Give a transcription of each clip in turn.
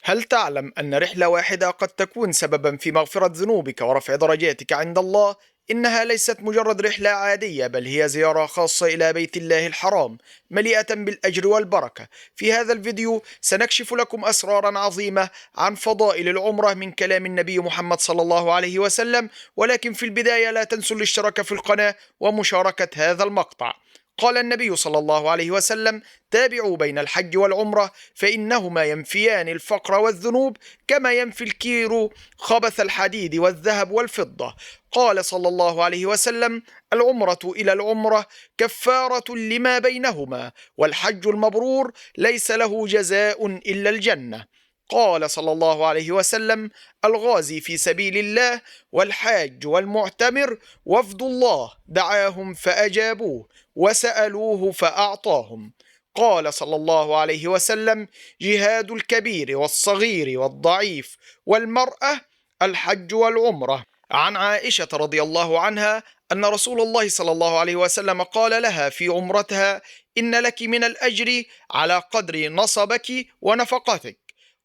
هل تعلم أن رحلة واحدة قد تكون سببا في مغفرة ذنوبك ورفع درجاتك عند الله؟ إنها ليست مجرد رحلة عادية، بل هي زيارة خاصة إلى بيت الله الحرام، مليئة بالأجر والبركة. في هذا الفيديو سنكشف لكم أسرارا عظيمة عن فضائل العمرة من كلام النبي محمد صلى الله عليه وسلم. ولكن في البداية لا تنسوا الاشتراك في القناة ومشاركة هذا المقطع. قال النبي صلى الله عليه وسلم: تابعوا بين الحج والعمرة، فإنهما ينفيان الفقر والذنوب كما ينفي الكير خبث الحديد والذهب والفضة. قال صلى الله عليه وسلم: العمرة إلى العمرة كفارة لما بينهما، والحج المبرور ليس له جزاء إلا الجنة. قال صلى الله عليه وسلم: الغازي في سبيل الله والحاج والمعتمر وفد الله دعاهم فأجابوه وسألوه فأعطاهم. قال صلى الله عليه وسلم: جهاد الكبير والصغير والضعيف والمرأة الحج والعمرة. عن عائشة رضي الله عنها أن رسول الله صلى الله عليه وسلم قال لها في عمرتها: إن لك من الأجر على قدر نصبك ونفقتك.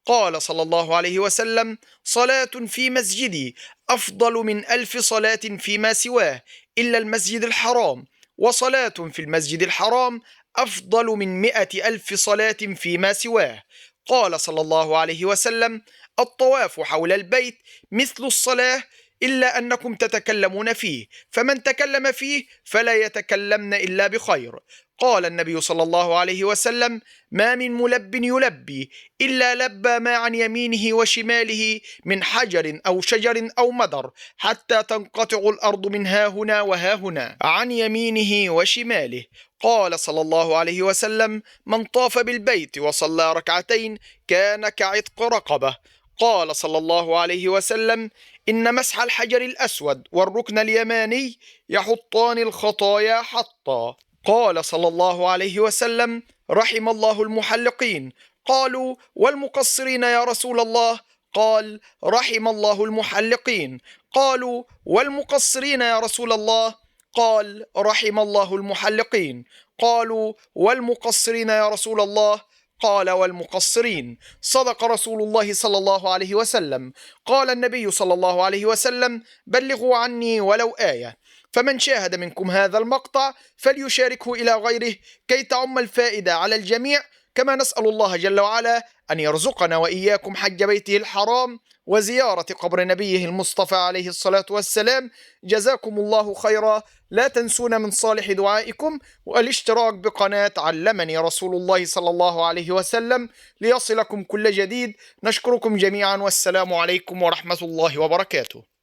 قال صلى الله عليه وسلم: صلاة في مسجدي أفضل من 1000 صلاة فيما سواه إلا المسجد الحرام، وصلاة في المسجد الحرام أفضل من 100,000 صلاة فيما سواه. قال صلى الله عليه وسلم: الطواف حول البيت مثل الصلاة، إلا أنكم تتكلمون فيه، فمن تكلم فيه فلا يتكلمن إلا بخير. قال النبي صلى الله عليه وسلم: ما من ملب يلبي إلا لبى ما عن يمينه وشماله من حجر أو شجر أو مدر، حتى تنقطع الأرض من ها هنا وها هنا عن يمينه وشماله. قال صلى الله عليه وسلم: من طاف بالبيت وصلى ركعتين كان كعتق رقبة. قال صلى الله عليه وسلم: إن مسح الحجر الأسود والركن اليماني يحطان الخطايا حطا. قال صلى الله عليه وسلم: رحم الله المحلقين. قالوا: والمقصرين يا رسول الله؟ قال: رحم الله المحلقين. قالوا: والمقصرين يا رسول الله؟ قال: رحم الله المحلقين. قالوا: والمقصرين يا رسول الله؟ قال: والمقصرين. صدق رسول الله صلى الله عليه وسلم. قال النبي صلى الله عليه وسلم: بلغوا عني ولو آية. فمن شاهد منكم هذا المقطع فليشاركه إلى غيره كي تعم الفائدة على الجميع. كما نسأل الله جل وعلا أن يرزقنا وإياكم حج بيته الحرام وزيارة قبر نبيه المصطفى عليه الصلاة والسلام. جزاكم الله خيرا. لا تنسون من صالح دعائكم والاشتراك بقناة علمني رسول الله صلى الله عليه وسلم ليصلكم كل جديد. نشكركم جميعا، والسلام عليكم ورحمة الله وبركاته.